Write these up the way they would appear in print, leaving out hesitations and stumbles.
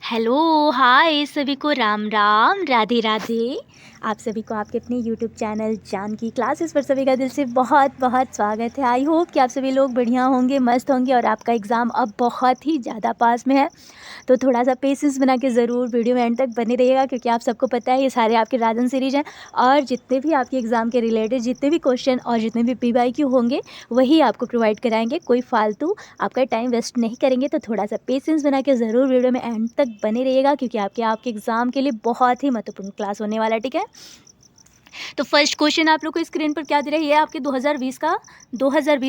Hello, हाय सभी को राम राम, राधे राधे। आप सभी को आपके अपने यूट्यूब चैनल जानकी क्लासेस पर सभी का दिल से बहुत बहुत स्वागत है। आई होप कि आप सभी लोग बढ़िया होंगे, मस्त होंगे और आपका एग्ज़ाम अब बहुत ही ज़्यादा पास में है। तो थोड़ा सा पेशेंस बना के ज़रूर वीडियो में एंड तक बने रहिएगा, क्योंकि आप सबको पता है ये सारे आपके राजन सीरीज हैं और जितने भी आपके एग्ज़ाम के रिलेटेड जितने भी क्वेश्चन और जितने भी पीवाईक्यू होंगे वही आपको प्रोवाइड कराएंगे। कोई फालतू आपका टाइम वेस्ट नहीं करेंगे। तो थोड़ा सा पेशेंस बना के ज़रूर वीडियो में एंड तक बने रहिएगा, क्योंकि आपके एग्ज़ाम के लिए बहुत ही महत्वपूर्ण क्लास होने वाला है। ठीक है, तो फर्स्ट क्वेश्चन आप लोग को स्क्रीन पर क्या दे रहा है, ये आपके 2020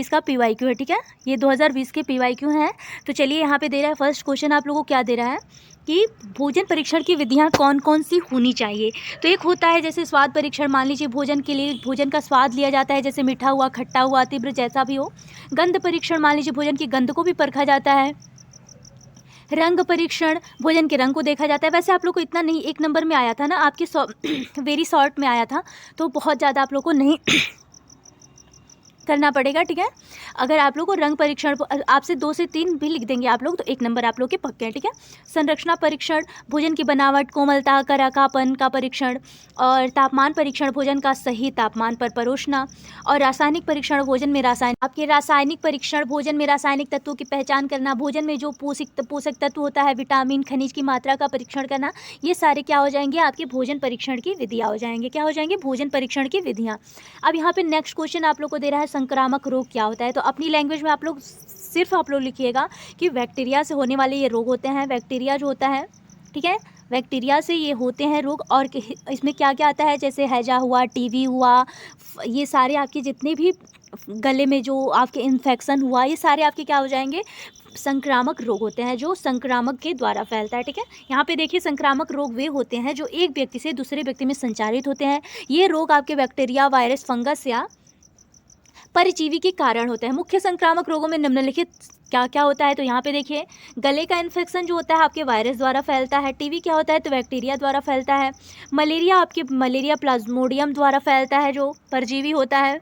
का पीवाईक्यू है। ठीक है, ये 2020 के पीवाईक्यू हैं। तो चलिए यहाँ पे दे रहा है फर्स्ट क्वेश्चन आप लोगों को क्या दे रहा है कि भोजन परीक्षण की विधियाँ कौन कौन सी होनी चाहिए। तो एक होता है जैसे स्वाद परीक्षण, मान लीजिए भोजन के लिए भोजन का स्वाद लिया जाता है, जैसे मीठा हुआ, खट्टा हुआ, तीव्र, जैसा भी हो। गंध परीक्षण, मान लीजिए भोजन की गंध को भी परखा जाता है। रंग परीक्षण, भोजन के रंग को देखा जाता है। वैसे आप लोग को इतना नहीं, एक नंबर में आया था ना आपके वेरी शॉर्ट में आया था, तो बहुत ज़्यादा आप लोग को नहीं करना पड़ेगा। ठीक है, अगर आप लोग को रंग परीक्षण आपसे 2 से 3 भी लिख देंगे आप लोग, तो 1 नंबर आप लोग के पक्के हैं। ठीक है, संरचना परीक्षण, भोजन की बनावट, कोमलता, कराकापन का परीक्षण। और तापमान परीक्षण, भोजन का सही तापमान पर परोसना। और रासायनिक परीक्षण, भोजन में रासायनिक परीक्षण, भोजन में रासायनिक तत्वों की पहचान करना, भोजन में जो पोषक तत्व होता है, विटामिन, खनिज की मात्रा का परीक्षण करना। ये सारे क्या हो जाएंगे, आपके भोजन परीक्षण की विधियाँ हो जाएंगे। क्या हो जाएंगे, भोजन परीक्षण की विधियाँ। अब यहाँ पे नेक्स्ट क्वेश्चन आप लोग को दे रहा है संक्रामक रोग क्या होता है। तो अपनी लैंग्वेज में आप लोग सिर्फ आप लोग लिखिएगा कि बैक्टीरिया से होने वाले ये रोग होते हैं। बैक्टीरिया जो होता है, ठीक है, बैक्टीरिया से ये होते हैं रोग। और इसमें क्या क्या आता है, जैसे हैजा हुआ, टीबी हुआ, ये सारे आपके जितने भी गले में जो आपके इन्फेक्शन हुआ, ये सारे आपके क्या हो जाएंगे, संक्रामक रोग होते हैं, जो संक्रामक के द्वारा फैलता है। ठीक है, यहाँ पे देखिए संक्रामक रोग वे होते हैं जो एक व्यक्ति से दूसरे व्यक्ति में संचारित होते हैं। ये रोग आपके बैक्टीरिया, वायरस, फंगस या परजीवी के कारण होते हैं। मुख्य संक्रामक रोगों में निम्नलिखित क्या क्या होता है। तो यहाँ पे देखिए, गले का इन्फेक्शन जो होता है आपके वायरस द्वारा फैलता है। टीबी क्या होता है, तो बैक्टीरिया द्वारा फैलता है। मलेरिया आपके मलेरिया प्लाज्मोडियम द्वारा फैलता है, जो परजीवी होता है।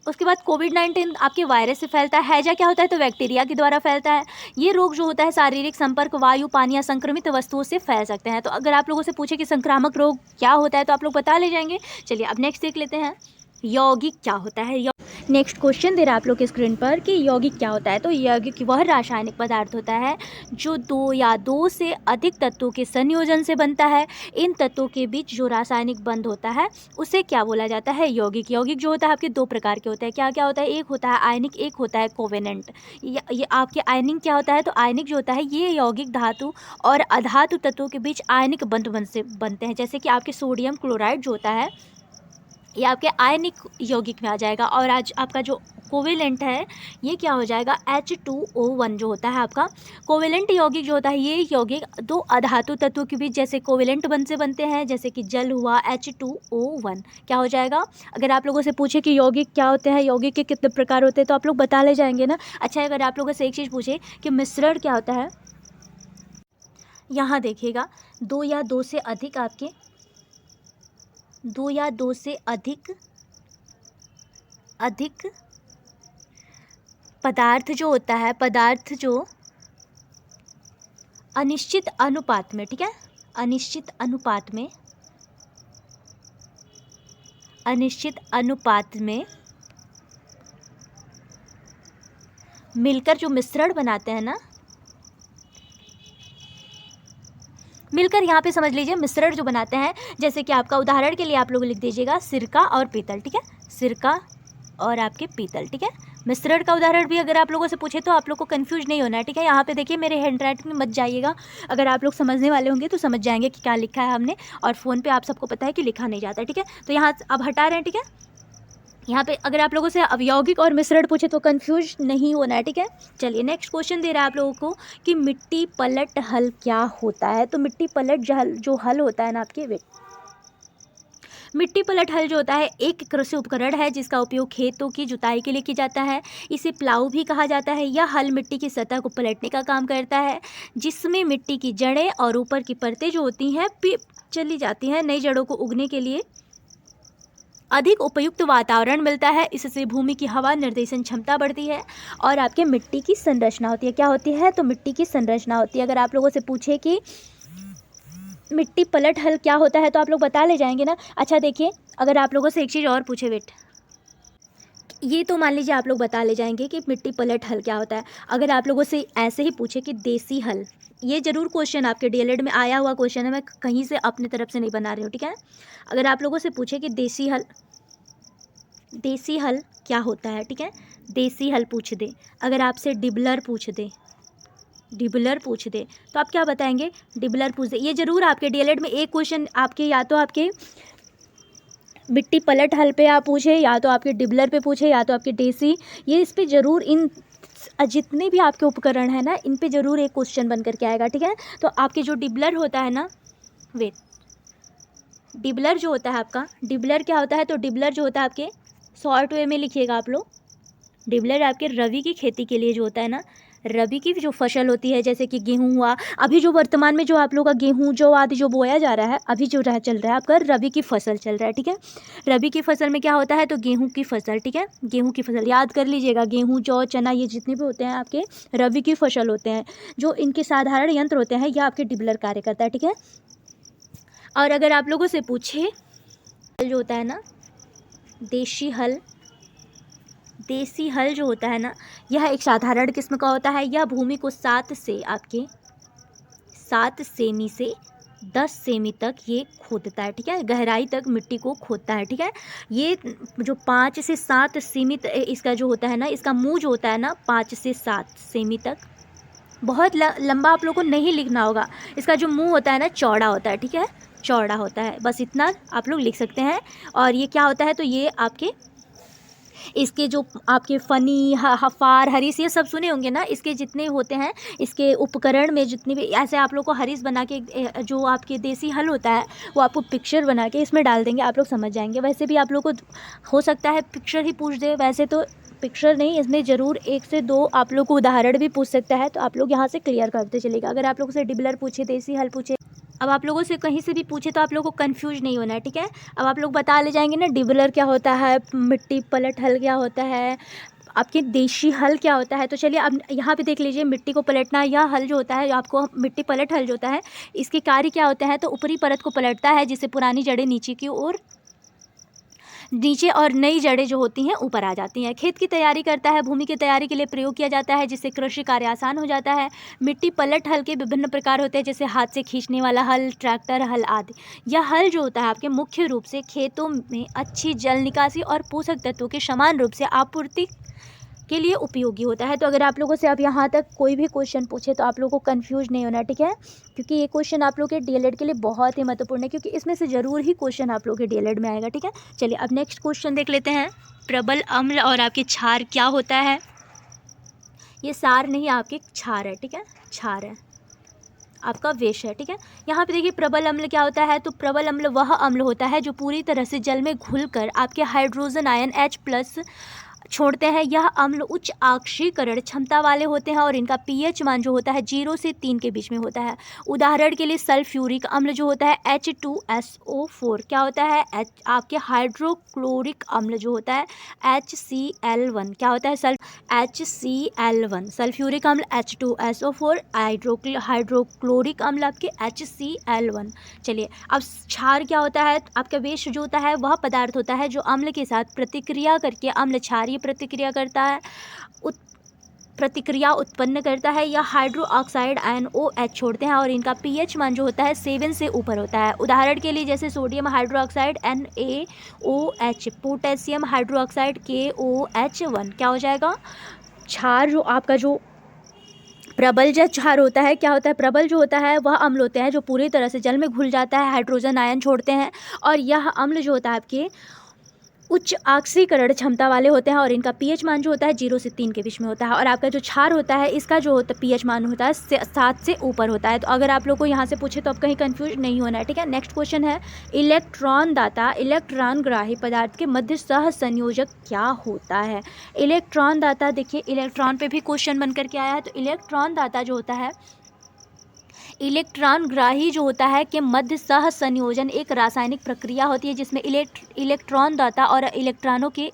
उसके बाद कोविड-19 आपके वायरस से फैलता है। हैजा क्या होता है, तो बैक्टीरिया के द्वारा फैलता है। ये रोग जो होता है शारीरिक संपर्क, वायु, पानी या संक्रमित वस्तुओं से फैल सकते हैं। तो अगर आप लोगों से पूछे कि संक्रामक रोग क्या होता है, तो आप लोग बता ले जाएंगे। चलिए अब नेक्स्ट देख लेते हैं, यौगिक क्या होता है। नेक्स्ट क्वेश्चन दे रहा है आप लोग के स्क्रीन पर कि यौगिक क्या होता है। तो यौगिक वह रासायनिक पदार्थ होता है जो 2 या 2 से अधिक तत्वों के संयोजन से बनता है। इन तत्वों के बीच जो रासायनिक बंध होता है उसे क्या बोला जाता है, यौगिक। यौगिक जो होता है आपके 2 प्रकार के होते हैं। क्या क्या होता है, एक होता है आयनिक, एक होता है कोवेलेंट। ये आपके आयनिक क्या होता है, तो आयनिक जो होता है ये यौगिक धातु और अधातु तत्वों के बीच आयनिक बंध बनते हैं। जैसे कि आपके सोडियम क्लोराइड जो होता है ये आपके आयनिक यौगिक में आ जाएगा। और आज आपका जो कोवेलेंट है ये क्या हो जाएगा, H2O1 जो होता है आपका कोवेलेंट यौगिक जो होता है, ये यौगिक 2 अधातु तत्वों के बीच जैसे कोवेलेंट बंध से बनते हैं, जैसे कि जल हुआ H2O1 क्या हो जाएगा। अगर आप लोगों से पूछे कि यौगिक क्या होते हैं, यौगिक के कितने प्रकार होते हैं, तो आप लोग बता ले जाएंगे ना। अच्छा, अगर आप लोगों से एक चीज़ पूछे कि मिश्रण क्या होता है, यहाँ देखिएगा 2 या 2 से अधिक आपके 2 या 2 से अधिक पदार्थ जो होता है, पदार्थ जो अनिश्चित अनुपात में, ठीक है, अनिश्चित अनुपात में मिलकर जो मिश्रण बनाते हैं ना, मिलकर यहाँ पे समझ लीजिए मिश्रण जो बनाते हैं, जैसे कि आपका उदाहरण के लिए आप लोग लिख दीजिएगा सिरका और पीतल। ठीक है, सिरका और आपके पीतल। ठीक है, मिश्रण का उदाहरण भी अगर आप लोगों से पूछे तो आप लोग को कंफ्यूज नहीं होना है। ठीक है, यहाँ पे देखिए मेरे हैंड राइटिंग में मत जाइएगा, अगर आप लोग समझने वाले होंगे तो समझ जाएंगे कि क्या लिखा है हमने, और फ़ोन पे आप सबको पता है कि लिखा नहीं जाता है। ठीक है, तो यहाँ अब हटा रहे हैं। ठीक है, यहाँ पे अगर आप लोगों से अब यौगिक और मिश्रण पूछे तो कंफ्यूज नहीं होना है। ठीक है, चलिए नेक्स्ट क्वेश्चन दे रहा है आप लोगों को कि मिट्टी पलट हल क्या होता है। तो मिट्टी पलट जो हल होता है ना आपके, मिट्टी पलट हल जो होता है एक कृषि उपकरण है जिसका उपयोग खेतों की जुताई के लिए किया जाता है। इसे प्लाऊ भी कहा जाता है। यह हल मिट्टी की सतह को पलटने का काम करता है, जिसमें मिट्टी की जड़ें और ऊपर की परतें जो होती हैं चली जाती हैं नई जड़ों को उगने के लिए। अधिक उपयुक्त वातावरण मिलता है, इससे भूमि की हवा निर्देशन क्षमता बढ़ती है और आपके मिट्टी की संरचना होती है। क्या होती है? तो मिट्टी की संरचना होती है। अगर आप लोगों से पूछे कि मिट्टी पलट हल क्या होता है तो आप लोग बता ले जाएंगे ना। अच्छा देखिए, अगर आप लोगों से एक चीज़ और पूछे, वेट, ये तो मान लीजिए आप लोग बता ले जाएंगे कि मिट्टी पलट हल क्या होता है। अगर आप लोगों से ऐसे ही पूछे कि देसी हल, ये ज़रूर क्वेश्चन आपके डीएलएड में आया हुआ क्वेश्चन है, मैं कहीं से अपने तरफ से नहीं बना रही हूँ, ठीक है। अगर आप लोगों से पूछे कि देसी हल क्या होता है, ठीक है, देसी हल पूछ दे। अगर आपसे डिबलर पूछ दे तो आप क्या बताएंगे? डिबलर पूछ दे। ये ज़रूर आपके डीएलएड में एक क्वेश्चन आपके, या तो आपके मिट्टी पलट हल पे आप पूछे, या तो आपके डिबलर पे पूछे, या तो आपके देसी, ये इस पे ज़रूर, इन जितने भी आपके उपकरण हैं ना, इन पे ज़रूर एक क्वेश्चन बन करके आएगा, ठीक है। तो आपके जो डिबलर होता है ना, वेट, डिबलर जो होता है आपका, डिबलर क्या होता है? तो डिबलर जो होता है आपके, शॉर्ट वे में लिखिएगा आप लोग, डिबलर आपके रबी की खेती के लिए जो होता है ना, रबी की जो फसल होती है, जैसे कि गेहूं हुआ, अभी जो वर्तमान में जो आप लोग का गेहूं जो आदि जो बोया जा रहा है, अभी जो चल रहा है आपका रबी की फसल चल रहा है, ठीक है। रबी की फसल में क्या होता है? तो गेहूं की फसल, ठीक है, गेहूं की फसल याद कर लीजिएगा। गेहूं, जौ, चना, ये जितने भी होते हैं आपके रबी की फसल होते हैं। जो इनके साधारण यंत्र होते हैं, यह आपके डिबलर कार्य करता है, ठीक है। और अगर आप लोगों से पूछे जो होता है ना, देसी हल जो होता है ना, यह एक साधारण किस्म का होता है। यह भूमि को 7 सेमी से 10 सेमी तक ये खोदता है, ठीक है, गहराई तक मिट्टी को खोदता है, ठीक है। ये जो 5 से 7 सेमी इसका जो होता है ना, इसका मुंह जो होता है ना, 5 से 7 सेमी तक, बहुत लंबा आप लोग को नहीं लिखना होगा। इसका जो मुंह होता है ना, चौड़ा होता है, ठीक है, चौड़ा होता है, बस इतना आप लोग लिख सकते हैं। और ये क्या होता है? तो ये आपके, इसके जो आपके फनी, हफार, हरीस, ये सब सुने होंगे ना, इसके जितने होते हैं, इसके उपकरण में जितने भी, ऐसे आप लोग को हरीस बना के, जो आपके देसी हल होता है वो आपको पिक्चर बना के इसमें डाल देंगे, आप लोग समझ जाएंगे। वैसे भी आप लोग को हो सकता है पिक्चर ही पूछ दे, वैसे तो पिक्चर नहीं, इसमें ज़रूर 1 से 2 आप लोग को उदाहरण भी पूछ सकता है, तो आप लोग यहाँ से क्लियर करते चलेगा। अगर आप लोगों से डिबलर पूछे, देसी हल पूछे, अब आप लोगों से कहीं से भी पूछे तो आप लोगों को कंफ्यूज नहीं होना है, ठीक है। अब आप लोग बता ले जाएंगे ना, डिबलर क्या होता है, मिट्टी पलट हल क्या होता है, आपके देशी हल क्या होता है। तो चलिए अब यहाँ पे देख लीजिए, मिट्टी को पलटना, यह हल जो होता है, आपको मिट्टी पलट हल जो होता है, इसके कार्य क्या होता है? तो ऊपरी परत को पलटता है, जिससे पुरानी जड़ें नीचे और नई जड़ें जो होती हैं ऊपर आ जाती हैं। खेत की तैयारी करता है, भूमि की तैयारी के लिए प्रयोग किया जाता है, जिससे कृषि कार्य आसान हो जाता है। मिट्टी पलट हल के विभिन्न प्रकार होते हैं, जैसे हाथ से खींचने वाला हल, ट्रैक्टर हल आदि। यह हल जो होता है आपके मुख्य रूप से खेतों में अच्छी जल निकासी और पोषक तत्वों के समान रूप से आपूर्ति के लिए उपयोगी होता है। तो अगर आप लोगों से अब यहाँ तक कोई भी क्वेश्चन पूछे तो आप लोगों को कंफ्यूज नहीं होना, ठीक है, क्योंकि ये क्वेश्चन आप लोग के डीएलएड के लिए बहुत ही महत्वपूर्ण है, क्योंकि इसमें से ज़रूर ही क्वेश्चन आप लोग के डीएलएड में आएगा, ठीक है। चलिए अब नेक्स्ट क्वेश्चन देख लेते हैं। प्रबल अम्ल और आपके क्षार क्या होता है? ये सार नहीं, आपके क्षार है, ठीक है, क्षार है, आपका वेश है, ठीक है। यहाँ पे देखिए प्रबल अम्ल क्या होता है? तो प्रबल अम्ल वह अम्ल होता है जो पूरी तरह से जल में घुलकर आपके हाइड्रोजन आयन H+ छोड़ते हैं। यह अम्ल उच्च ऑक्सीकरण क्षमता वाले होते हैं और इनका पीएच मान जो होता है 0 से 3 के बीच में होता है। उदाहरण के लिए सल्फ्यूरिक अम्ल जो होता है H2SO4 क्या होता है? आपके हाइड्रोक्लोरिक अम्ल जो होता है HCl1 क्या होता है? HCl1। सल्फ्यूरिक अम्ल H2SO4, हाइड्रोक्लोरिक अम्ल आपके HCl1। चलिए अब क्षार क्या होता है? आपका वेश जो होता है वह पदार्थ होता है जो अम्ल के साथ प्रतिक्रिया करके अम्ल क्षारीय प्रतिक्रिया करता है, प्रतिक्रिया उत्पन्न करता है, या हाइड्रो ऑक्साइड आयन OH छोड़ते हैं और इनका पीएच मान जो होता है 7 से ऊपर होता है। उदाहरण के लिए जैसे sodium hydroxide NaOH, potassium hydroxide KOH1 क्या हो जाएगा? क्षार जो आपका जो प्रबल जो क्षार होता है क्या होता है? प्रबल जो होता है वह अम्ल होते हैं जो पूरी तरह से जल में घुल जाता है, हाइड्रोजन आयन छोड़ते हैं, और यह अम्ल जो होता है आपके उच्च ऑक्सीकरण क्षमता वाले होते हैं और इनका पीएच मान जो होता है 0 से 3 के बीच में होता है। और आपका जो क्षार होता है इसका जो होता है पीएच मान होता है 7 से ऊपर होता है। तो अगर आप लोग को यहाँ से पूछे तो आप कहीं कंफ्यूज नहीं होना है, ठीक है। नेक्स्ट क्वेश्चन है, इलेक्ट्रॉन दाता इलेक्ट्रॉन ग्राही पदार्थ के मध्य सह संयोजक क्या होता है? इलेक्ट्रॉन दाता, देखिए इलेक्ट्रॉन पे भी क्वेश्चन बन करके आया है। तो इलेक्ट्रॉन दाता जो होता है, इलेक्ट्रॉन ग्राही जो होता है के मध्य सह संयोजन एक रासायनिक प्रक्रिया होती है जिसमें इलेक्ट्रॉन दाता और इलेक्ट्रॉनों के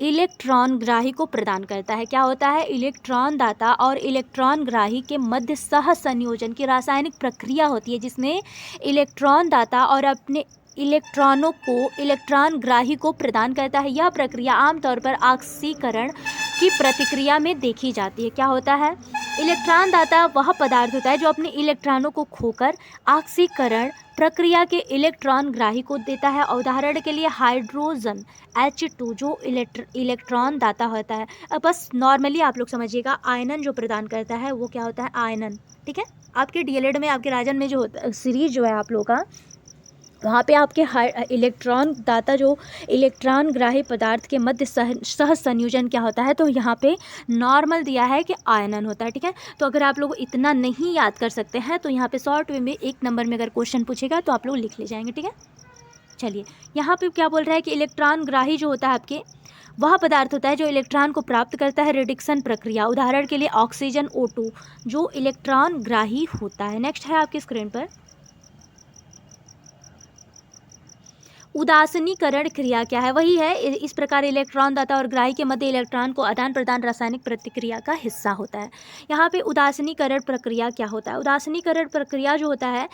इलेक्ट्रॉन ग्राही को प्रदान करता है। क्या होता है? इलेक्ट्रॉन दाता और इलेक्ट्रॉन ग्राही के मध्य सह संयोजन की रासायनिक प्रक्रिया होती है जिसमें इलेक्ट्रॉन दाता और अपने इलेक्ट्रॉनों को इलेक्ट्रॉन ग्राही को प्रदान करता है। यह प्रक्रिया आमतौर पर ऑक्सीकरण की प्रतिक्रिया में देखी जाती है। क्या होता है? इलेक्ट्रॉन दाता वह पदार्थ होता है जो अपने इलेक्ट्रॉनों को खोकर ऑक्सीकरण प्रक्रिया के इलेक्ट्रॉन ग्राही को देता है। उदाहरण के लिए हाइड्रोजन H2 जो इलेक्ट्रॉन दाता होता है। अब बस नॉर्मली आप लोग समझिएगा, आयनन जो प्रदान करता है वो क्या होता है? आयनन। ठीक है, आपके डीएलएड में आपके राजन में जो होता सीरीज जो है आप लोग का, वहाँ पे आपके इलेक्ट्रॉन दाता जो इलेक्ट्रॉन ग्राही पदार्थ के मध्य सह संयोजन क्या होता है, तो यहाँ पे नॉर्मल दिया है कि आयनन होता है। ठीक है, तो अगर आप लोग इतना नहीं याद कर सकते हैं तो यहाँ पे शॉर्ट वे में 1 नंबर में अगर क्वेश्चन पूछेगा तो आप लोग लिख ले जाएंगे। ठीक है, चलिए यहाँ पे क्या बोल रहा है कि इलेक्ट्रॉन ग्राही जो होता है आपके वह पदार्थ होता है जो इलेक्ट्रॉन को प्राप्त करता है रिडक्शन प्रक्रिया। उदाहरण के लिए ऑक्सीजन O2 जो इलेक्ट्रॉन ग्राही होता है। नेक्स्ट है आपकी स्क्रीन पर उदासीनीकरण क्रिया क्या है? वही है, इस प्रकार इलेक्ट्रॉन दाता और ग्राही के मध्य इलेक्ट्रॉन को आदान प्रदान रासायनिक प्रतिक्रिया का हिस्सा होता है। यहाँ पे उदासीनीकरण प्रक्रिया क्या होता है? उदासीनीकरण प्रक्रिया जो होता है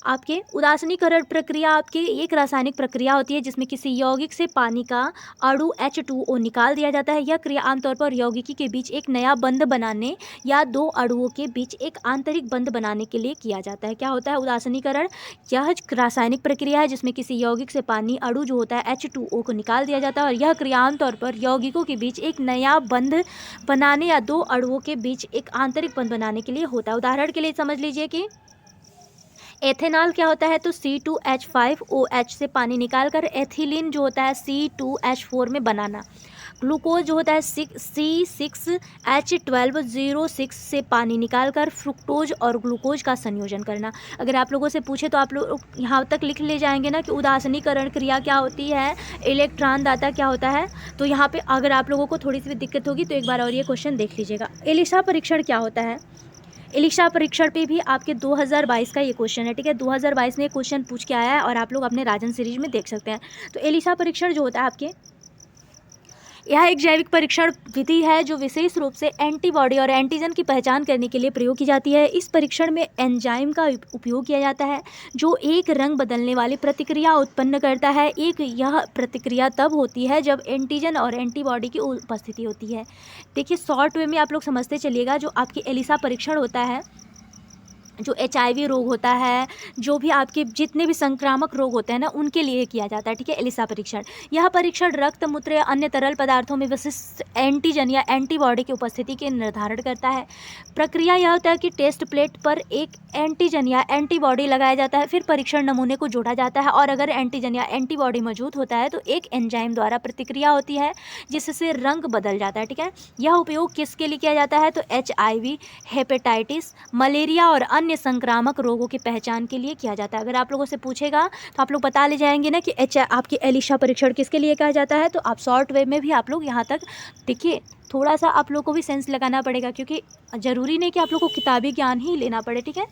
आपके उदासीनीकरण प्रक्रिया आपकी एक रासायनिक प्रक्रिया होती है जिसमें किसी यौगिक से पानी का अणु H2O निकाल दिया जाता है। यह क्रिया आमतौर पर यौगिकी के बीच एक नया बंध बनाने या 2 अणुओं के बीच एक आंतरिक बंध बनाने के लिए किया जाता है। क्या होता है उदासीनीकरण? यह रासायनिक प्रक्रिया है जिसमें किसी यौगिक से पानी अणु जो होता है H2O को निकाल दिया जाता है और यह क्रिया आमतौर पर यौगिकों के बीच एक नया बंध बनाने या 2 अणुओं के बीच एक आंतरिक बंध बनाने के लिए होता है। उदाहरण के लिए समझ लीजिए कि एथेनॉल क्या होता है, तो C2H5OH से पानी निकालकर एथिलीन जो होता है C2H4 में बनाना। ग्लूकोज जो होता है C6H12O6 से पानी निकालकर फ्रुक्टोज और ग्लूकोज का संयोजन करना। अगर आप लोगों से पूछे तो आप लोग यहाँ तक लिख ले जाएंगे ना कि उदासीनीकरण क्रिया क्या होती है, इलेक्ट्रॉन दाता क्या होता है। तो यहाँ पे अगर आप लोगों को थोड़ी सी भी दिक्कत होगी तो एक बार और ये क्वेश्चन देख लीजिएगा। एलिसा परीक्षण क्या होता है? एलिसा परीक्षण पे भी आपके 2022 का ये क्वेश्चन है। ठीक है, 2022 में ये क्वेश्चन पूछ के आया है और आप लोग अपने राजन सीरीज में देख सकते हैं। तो एलिसा परीक्षण जो होता है आपके, यह एक जैविक परीक्षण विधि है जो विशेष रूप से एंटीबॉडी और एंटीजन की पहचान करने के लिए प्रयोग की जाती है। इस परीक्षण में एंजाइम का उपयोग किया जाता है जो एक रंग बदलने वाली प्रतिक्रिया उत्पन्न करता है। यह प्रतिक्रिया तब होती है जब एंटीजन और एंटीबॉडी की उपस्थिति होती है। देखिए शॉर्ट वे में आप लोग समझते चलिएगा, जो आपकी एलिसा परीक्षण होता है, जो HIV रोग होता है, जो भी आपके जितने भी संक्रामक रोग होते हैं ना, उनके लिए किया जाता है। ठीक है, एलिसा परीक्षण। यह परीक्षण रक्त, मूत्र या अन्य तरल पदार्थों में विशिष्ट एंटीजन या एंटीबॉडी की उपस्थिति के निर्धारण करता है। प्रक्रिया यह होता है कि टेस्ट प्लेट पर एक एंटीजन या एंटीबॉडी लगाया जाता है, फिर परीक्षण नमूने को जोड़ा जाता है और अगर एंटीजन या एंटीबॉडी मौजूद होता है तो एक एंजाइम द्वारा प्रतिक्रिया होती है जिससे रंग बदल जाता है। ठीक है, यह उपयोग किसके लिए किया जाता है? तो HIV, हेपेटाइटिस, मलेरिया और अन्य संक्रामक रोगों की पहचान के लिए किया जाता है। अगर आप लोगों से पूछेगा तो आप लोग बता ले जाएंगे ना कि आपकी एलिसा परीक्षण किसके लिए कहा जाता है, तो आप शॉर्ट वे में भी आप लोग यहाँ तक देखिए। थोड़ा सा आप लोग को भी सेंस लगाना पड़ेगा क्योंकि ज़रूरी नहीं कि आप लोग को किताबी ज्ञान ही लेना पड़े। ठीक है,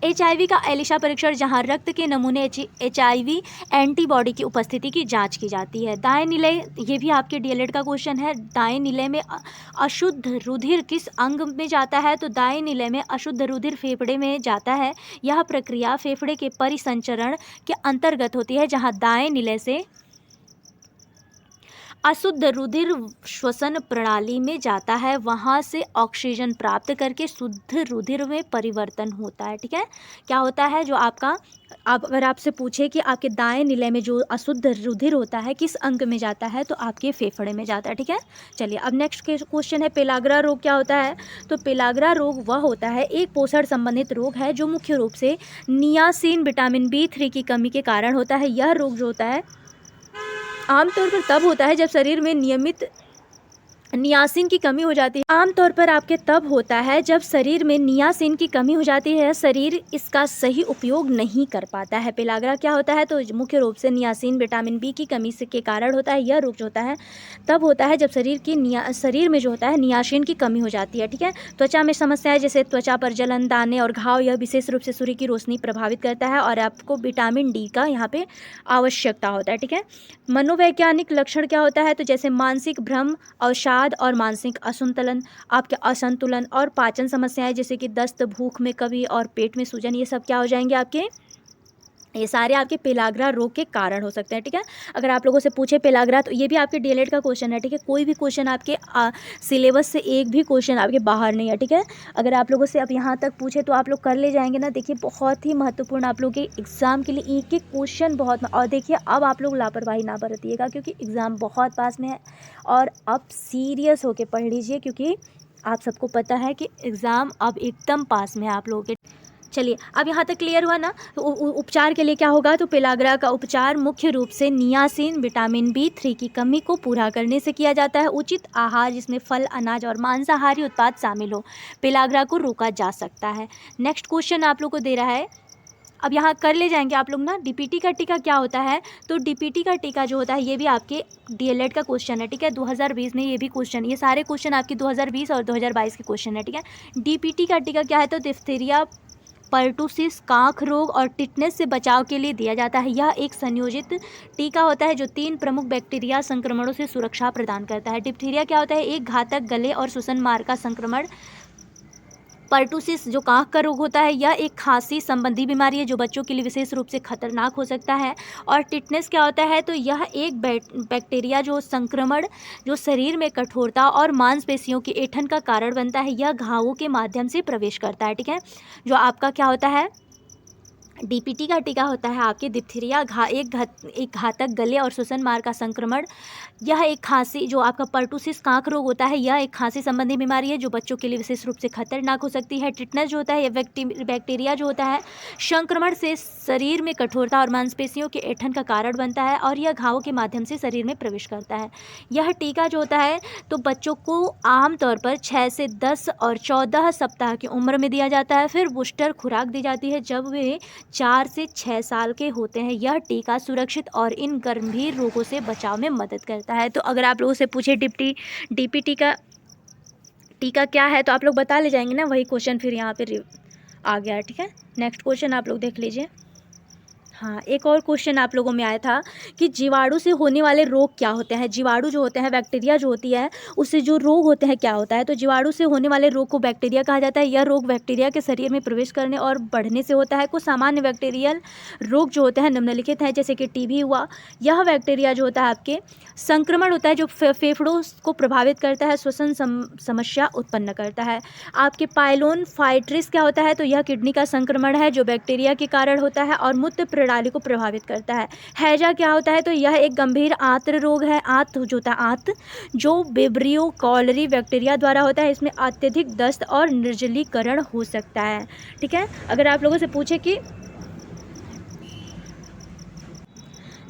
HIV का एलिसा परीक्षण जहां रक्त के नमूने HIV एंटीबॉडी की उपस्थिति की जांच की जाती है। दाएं निलय, ये भी आपके डीएलएड का क्वेश्चन है। दाएं निलय में अशुद्ध रुधिर किस अंग में जाता है? तो दाएं निलय में अशुद्ध रुधिर फेफड़े में जाता है। यह प्रक्रिया फेफड़े के परिसंचरण के अंतर्गत होती है जहाँ दाएं निलय से अशुद्ध रुधिर श्वसन प्रणाली में जाता है, वहाँ से ऑक्सीजन प्राप्त करके शुद्ध रुधिर में परिवर्तन होता है। ठीक है, क्या होता है जो आपका, आप अगर आपसे पूछे कि आपके दाएं निलय में जो अशुद्ध रुधिर होता है किस अंग में जाता है, तो आपके फेफड़े में जाता है। ठीक है, चलिए अब नेक्स्ट क्वेश्चन है पेलाग्रा रोग क्या होता है? तो पेलाग्रा रोग वह होता है एक पोषण संबंधित रोग है जो मुख्य रूप से नियासिन विटामिन B3 की कमी के कारण होता है। यह रोग जो होता है आमतौर पर तब होता है जब शरीर में नियमित नियासिन की कमी हो जाती है। आमतौर पर आपके तब होता है जब शरीर में नियासिन की कमी हो जाती है, शरीर इसका सही उपयोग नहीं कर पाता है। पेलाग्रा क्या होता है, तो मुख्य रूप से नियासिन विटामिन बी की कमी से के कारण होता है। यह रोग जो होता है तब होता है जब शरीर में जो होता है नियासिन की कमी हो जाती है। ठीक है। त्वचा में समस्याएं जैसे त्वचा पर जलन, दाने और घाव, यह विशेष रूप से सूर्य की रोशनी प्रभावित करता है और आपको विटामिन डी का यहाँ पे आवश्यकता होता है। ठीक है। मनोवैज्ञानिक लक्षण क्या होता है, तो जैसे मानसिक भ्रम, अवसाद और मानसिक असंतुलन, आपके असंतुलन और पाचन समस्याएं जैसे कि दस्त, भूख में कमी और पेट में सूजन, ये सब क्या हो जाएंगे आपके, ये सारे आपके पेलाग्रा रोग के कारण हो सकते हैं। ठीक है। अगर आप लोगों से पूछे पेलाग्रा, तो ये भी आपके डीएलएड का क्वेश्चन है। ठीक है। कोई भी क्वेश्चन आपके सिलेबस से एक भी क्वेश्चन आपके बाहर नहीं है। ठीक है। अगर आप लोगों से अब यहाँ तक पूछे तो आप लोग कर ले जाएंगे ना। देखिए बहुत ही महत्वपूर्ण आप लोग के एग्ज़ाम के लिए एक एक क्वेश्चन बहुत, और देखिए अब आप लोग लापरवाही ना बरतिएगा क्योंकि एग्ज़ाम बहुत पास में है और अब सीरियस होकर पढ़ लीजिए क्योंकि आप सबको पता है कि एग्ज़ाम अब एकदम पास में है आप लोगों के। चलिए अब यहाँ तक क्लियर हुआ ना। तो उपचार के लिए क्या होगा, तो पेलाग्रा का उपचार मुख्य रूप से नियासिन, विटामिन बी3 की कमी को पूरा करने से किया जाता है। उचित आहार जिसमें फल, अनाज और मांसाहारी उत्पाद शामिल हो, पेलाग्रा को रोका जा सकता है। नेक्स्ट क्वेश्चन आप लोग को दे रहा है, अब यहाँ कर ले जाएंगे आप लोग ना। डीपीटी का टीका क्या होता है, तो डीपीटी का टीका जो होता है ये भी आपके डीएलएड का क्वेश्चन है। ठीक है। 2020 में ये भी क्वेश्चन, ये सारे क्वेश्चन आपके 2020 और 2022 के क्वेश्चन है। ठीक है। डीपीटी का टीका क्या है, तो डिप्थीरिया, पर्टुसिस, कांख रोग और टिटनेस से बचाव के लिए दिया जाता है। यह एक संयोजित टीका होता है जो 3 प्रमुख बैक्टीरिया संक्रमणों से सुरक्षा प्रदान करता है। डिप्थीरिया क्या होता है, एक घातक गले और श्वसन मार्ग का संक्रमण। पर्टुसिस जो कांख का रोग होता है, यह एक खांसी संबंधी बीमारी है जो बच्चों के लिए विशेष रूप से खतरनाक हो सकता है। और टिटनेस क्या होता है, तो यह एक बैक्टीरिया जो संक्रमण जो शरीर में कठोरता और मांसपेशियों की ऐंठन का कारण बनता है, यह घावों के माध्यम से प्रवेश करता है। ठीक है। जो आपका क्या होता है, डीपीटी का टीका होता है आपके डिप्थीरिया, एक घातक गले और श्वसन मार्ग का संक्रमण। यह एक खांसी जो आपका पर्टुसिस कांख रोग होता है, यह एक खांसी संबंधी बीमारी है जो बच्चों के लिए विशेष रूप से खतरनाक हो सकती है। टिटनेस जो होता है, यह बैक्टीरिया जो होता है संक्रमण से शरीर में कठोरता और मांसपेशियों के ऐंठन का कारण बनता है और यह घावों के माध्यम से शरीर में प्रवेश करता है। यह टीका जो होता है तो बच्चों को आमतौर पर 6 से 10 और 14 सप्ताह की उम्र में दिया जाता है। फिर बूस्टर खुराक दी जाती है जब वे 4 से 6 साल के होते हैं। यह टीका सुरक्षित और इन गंभीर रोगों से बचाव में मदद करता है। तो अगर आप लोगों से पूछे डीपीटी का टीका क्या है, तो आप लोग बता ले जाएंगे ना, वही क्वेश्चन फिर यहाँ पे आ गया है। ठीक है। नेक्स्ट क्वेश्चन आप लोग देख लीजिए। हाँ, एक और क्वेश्चन आप लोगों में आया था कि जीवाणु से होने वाले रोग क्या होते हैं। जीवाणु जो होते हैं, बैक्टीरिया जो होती है, उससे जो रोग होते हैं क्या होता है, तो जीवाणु से होने वाले रोग को बैक्टीरिया कहा जाता है। यह रोग बैक्टीरिया के शरीर में प्रवेश करने और बढ़ने से होता है। कुछ सामान्य बैक्टीरियल रोग जो होते हैं निम्नलिखित हैं, जैसे कि टीबी हुआ। यह बैक्टीरिया जो होता है आपके संक्रमण होता है जो फेफड़ों को प्रभावित करता है, श्वसन समस्या उत्पन्न करता है। आपके पाइलोन फाइट्रिस क्या होता है, तो यह किडनी का संक्रमण है जो बैक्टीरिया के कारण होता है और मूत्र प्रणाली को प्रभावित करता है। हैजा क्या होता है, तो यह एक गंभीर आंत्र रोग है। आंत जो होता है, आंत जो विब्रियो कॉलरी बैक्टीरिया द्वारा होता है। इसमें अत्यधिक दस्त और निर्जलीकरण हो सकता है। ठीक है। अगर आप लोगों से पूछे कि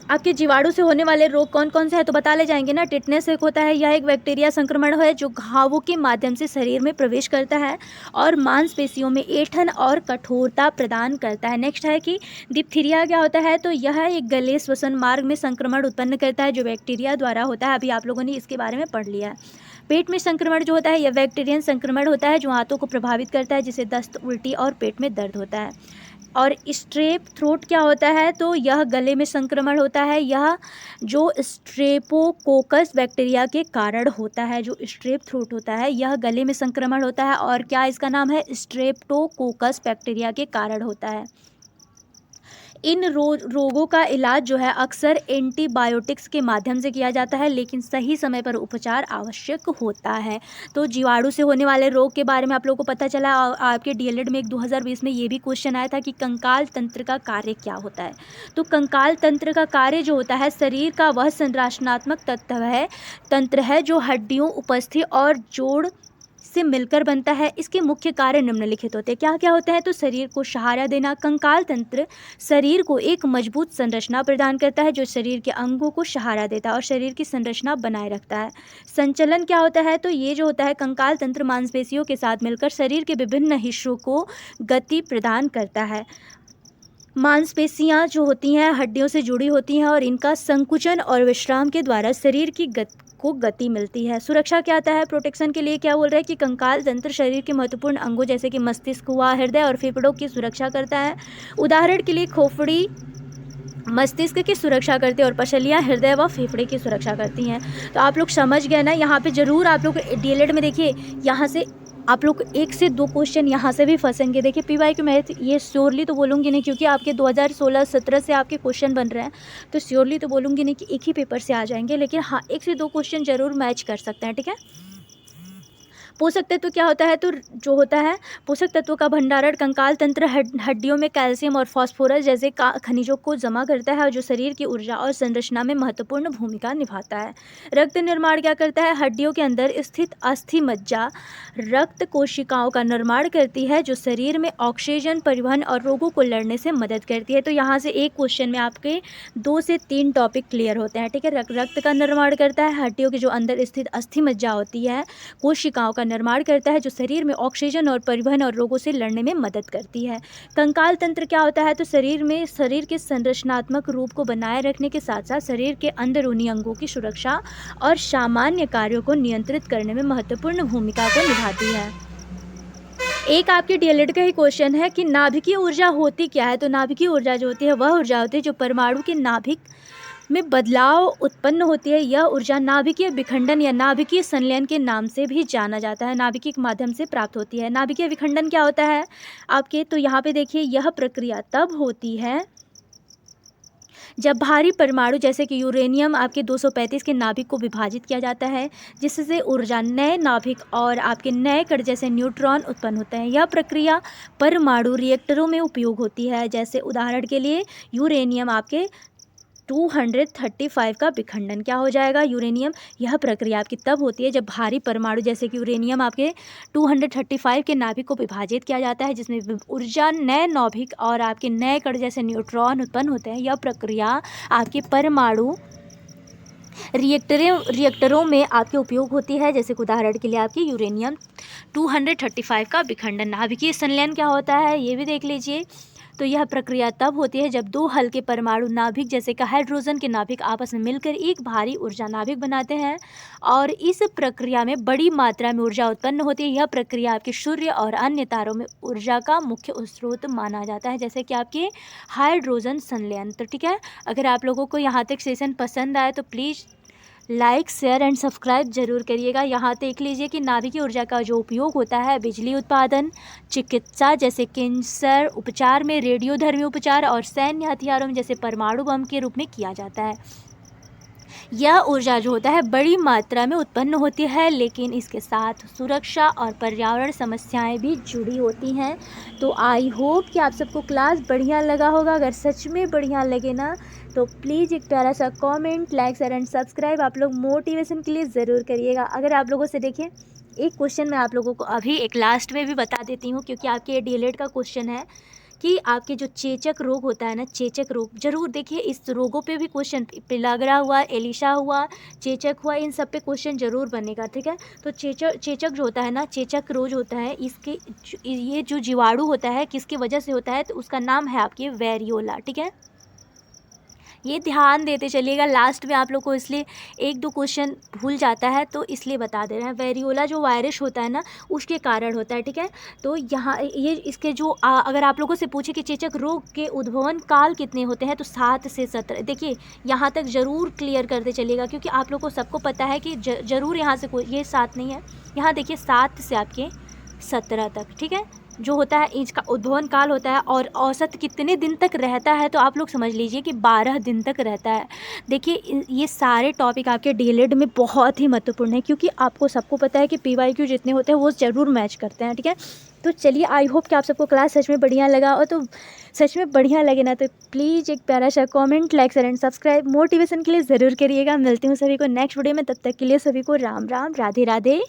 आपके जीवाणु से होने वाले रोग कौन कौन से हैं, तो बता ले जाएंगे ना। टिटनेस एक होता है, यह एक बैक्टीरिया संक्रमण है जो घावों के माध्यम से शरीर में प्रवेश करता है और मांसपेशियों में ऐंठन और कठोरता प्रदान करता है। नेक्स्ट है कि डिप्थीरिया क्या होता है, तो यह एक गले श्वसन मार्ग में संक्रमण उत्पन्न करता है जो बैक्टीरिया द्वारा होता है। अभी आप लोगों ने इसके बारे में पढ़ लिया है। पेट में संक्रमण जो होता है, यह बैक्टीरियन संक्रमण होता है जो आंतों को प्रभावित करता है, जिससे दस्त, उल्टी और पेट में दर्द होता है। और स्ट्रेप थ्रोट क्या होता है, तो यह गले में संक्रमण होता है। यह जो स्ट्रेप्टोकोकस बैक्टीरिया के कारण होता है। जो स्ट्रेप थ्रोट होता है यह गले में संक्रमण होता है और क्या इसका नाम है, स्ट्रेप्टोकोकस बैक्टीरिया के कारण होता है। इन रोगों का इलाज जो है अक्सर एंटीबायोटिक्स के माध्यम से किया जाता है, लेकिन सही समय पर उपचार आवश्यक होता है। तो जीवाणु से होने वाले रोग के बारे में आप लोगों को पता चला। आपके डीएलएड में एक 2020 में ये भी क्वेश्चन आया था कि कंकाल तंत्र का कार्य क्या होता है। तो कंकाल तंत्र का कार्य जो होता है, शरीर का वह संरचनात्मक तंत्र है जो हड्डियों, उपस्थिति और जोड़ से मिलकर बनता है। इसके मुख्य कार्य निम्नलिखित होते हैं। क्या क्या होते हैं? तो शरीर को सहारा देना। कंकाल तंत्र शरीर को एक मजबूत संरचना प्रदान करता है जो शरीर के अंगों को सहारा देता है और शरीर की संरचना बनाए रखता है। संचलन क्या होता है? तो ये जो होता है कंकाल तंत्र मांसपेशियों के साथ मिलकर शरीर के विभिन्न हिस्सों को गति प्रदान करता है। मांसपेशियां जो होती हैं हड्डियों से जुड़ी होती हैं और इनका संकुचन और विश्राम के द्वारा शरीर की को गति मिलती है। सुरक्षा क्या आता है? प्रोटेक्शन के लिए क्या बोल रहा है कि कंकाल तंत्र शरीर के महत्वपूर्ण अंगों जैसे कि मस्तिष्क हुआ, हृदय और फेफड़ों की सुरक्षा करता है। उदाहरण के लिए खोपड़ी मस्तिष्क की सुरक्षा करती है और पसलियाँ हृदय व फेफड़े की सुरक्षा करती हैं। तो आप लोग समझ गए ना। यहाँ पे ज़रूर आप लोग डीएलएड में देखिए, यहाँ से आप लोग 1 से 2 क्वेश्चन यहाँ से भी फंसेंगे। देखिए पीवाईक्यू मैं ये श्योरली तो बोलूँगी नहीं क्योंकि आपके 2016-17 से आपके क्वेश्चन बन रहे हैं, तो श्योरली तो बोलूँगी नहीं कि एक ही पेपर से आ जाएंगे, लेकिन हाँ 1 से 2 क्वेश्चन ज़रूर मैच कर सकते हैं। ठीक है। पोषक तत्व क्या होता है? तो जो होता है पोषक तत्वों का भंडारण कंकाल तंत्र हड्डियों में कैल्शियम और फास्फोरस जैसे खनिजों को जमा करता है और जो शरीर की ऊर्जा और संरचना में महत्वपूर्ण भूमिका निभाता है। रक्त निर्माण क्या करता है? हड्डियों के अंदर स्थित अस्थि मज्जा रक्त कोशिकाओं का निर्माण करती है जो शरीर में ऑक्सीजन परिवहन और रोगों को लड़ने से मदद करती है। तो यहाँ से एक क्वेश्चन में आपके 2 से 3 टॉपिक क्लियर होते हैं। ठीक है। रक्त का निर्माण करता है, हड्डियों के जो अंदर स्थित अस्थि मज्जा होती है कोशिकाओं का निर्माण करता है जो शरीर में ऑक्सीजन और परिवहन और रोगों से लड़ने में मदद करती है। कंकाल तंत्र क्या होता है? तो शरीर के संरचनात्मक रूप को बनाए रखने के साथ साथ शरीर के अंदरूनी अंगों की सुरक्षा और सामान्य कार्यों को नियंत्रित करने में महत्वपूर्ण भूमिका को निभाती है। एक आपके डीएलएड का ही क्वेश्चन है कि नाभिकीय ऊर्जा होती क्या है? तो नाभिकीय ऊर्जा जो होती है वह ऊर्जा होती है जो परमाणु के नाभिक में बदलाव उत्पन्न होती है। यह ऊर्जा नाभिकीय विखंडन या नाभिकीय संलयन के नाम से भी जाना जाता है, नाभिकीय के माध्यम से प्राप्त होती है। नाभिकीय विखंडन क्या होता है आपके? तो यहाँ पे देखिए यह प्रक्रिया तब होती है जब भारी परमाणु जैसे कि यूरेनियम आपके 235 के नाभिक को विभाजित किया जाता है जिससे ऊर्जा नए नाभिक और आपके नए कण जैसे न्यूट्रॉन उत्पन्न होते हैं। यह प्रक्रिया परमाणु रिएक्टरों में उपयोग होती है। जैसे उदाहरण के लिए यूरेनियम आपके 235 का विखंडन क्या हो जाएगा? यूरेनियम। यह प्रक्रिया आपकी तब होती है जब भारी परमाणु जैसे कि यूरेनियम आपके 235 के नाभिक को विभाजित किया जाता है जिसमें ऊर्जा नए नाभिक और आपके नए कण जैसे न्यूट्रॉन उत्पन्न होते हैं। यह प्रक्रिया आपके परमाणु रिएक्टरों में आपके उपयोग होती है। जैसे उदाहरण के लिए आपकी यूरेनियम 235 का विखंडन। नाभिकीय संलयन क्या होता है ये भी देख लीजिए। तो यह प्रक्रिया तब होती है जब 2 हल्के परमाणु नाभिक जैसे कि हाइड्रोजन के नाभिक आपस में मिलकर एक भारी ऊर्जा नाभिक बनाते हैं और इस प्रक्रिया में बड़ी मात्रा में ऊर्जा उत्पन्न होती है। यह प्रक्रिया आपके सूर्य और अन्य तारों में ऊर्जा का मुख्य स्रोत माना जाता है जैसे कि आपके हाइड्रोजन संलयन। तो ठीक है। अगर आप लोगों को यहाँ तक सेशन पसंद आए तो please like share and subscribe जरूर करिएगा। यहाँ देख लीजिए कि नाभिकीय ऊर्जा का जो उपयोग होता है बिजली उत्पादन, चिकित्सा जैसे कैंसर उपचार में, रेडियोधर्मी उपचार और सैन्य हथियारों में जैसे परमाणु बम के रूप में किया जाता है। यह ऊर्जा जो होता है बड़ी मात्रा में उत्पन्न होती है लेकिन इसके साथ सुरक्षा और पर्यावरण समस्याएं भी जुड़ी होती हैं। तो आई होप कि आप सबको क्लास बढ़िया लगा होगा। अगर सच में बढ़िया लगे ना तो प्लीज़ एक प्यारा सा comment, like, share and subscribe आप लोग मोटिवेशन के लिए ज़रूर करिएगा। अगर आप लोगों से देखिए एक क्वेश्चन मैं आप लोगों को अभी एक लास्ट में भी बता देती हूँ क्योंकि आपके डीएलएड का क्वेश्चन है कि आपके जो चेचक रोग होता है ना, चेचक रोग ज़रूर देखिए। इस रोगों पे भी क्वेश्चन, पिलागरा हुआ, एलिशा हुआ, चेचक हुआ, इन सब पे क्वेश्चन ज़रूर बनेगा। ठीक है। तो चेचक जो होता है ना, चेचक रोग होता है, इसके ये जो जीवाणु होता है किसकी वजह से होता है? तो उसका नाम है आपके वेरियोला। ठीक है। ये ध्यान देते चलिएगा। लास्ट में आप लोग को इसलिए 1-2 क्वेश्चन भूल जाता है तो इसलिए बता दे रहे हैं। वेरियोला जो वायरस होता है ना उसके कारण होता है। ठीक है। तो यहाँ ये इसके जो अगर आप लोगों से पूछे कि चेचक रोग के उद्भवन काल कितने होते हैं तो 7 से 17। देखिए यहाँ तक ज़रूर क्लियर करते चलिएगा क्योंकि आप लोग को सबको पता है कि ज़रूर यहाँ से कोई ये 7 नहीं है। यहाँ देखिए 7 से आपके 17 तक। ठीक है। जो होता है इसका उद्भवन काल होता है और औसत कितने दिन तक रहता है तो आप लोग समझ लीजिए कि 12 दिन तक रहता है। देखिए ये सारे टॉपिक आपके डीएलएड में बहुत ही महत्वपूर्ण है क्योंकि आपको सबको पता है कि पीवाईक्यू जितने होते हैं वो ज़रूर मैच करते हैं। ठीक है। तो चलिए आई होप कि आप सबको क्लास सच में बढ़िया लगा और तो सच में बढ़िया लगे ना तो प्लीज़ एक प्यारा सा comment, like, share and subscribe motivation के लिए ज़रूर करिएगा। मिलती हूँ सभी को नेक्स्ट वीडियो में। तब तक के लिए सभी को राम राम, राधे राधे।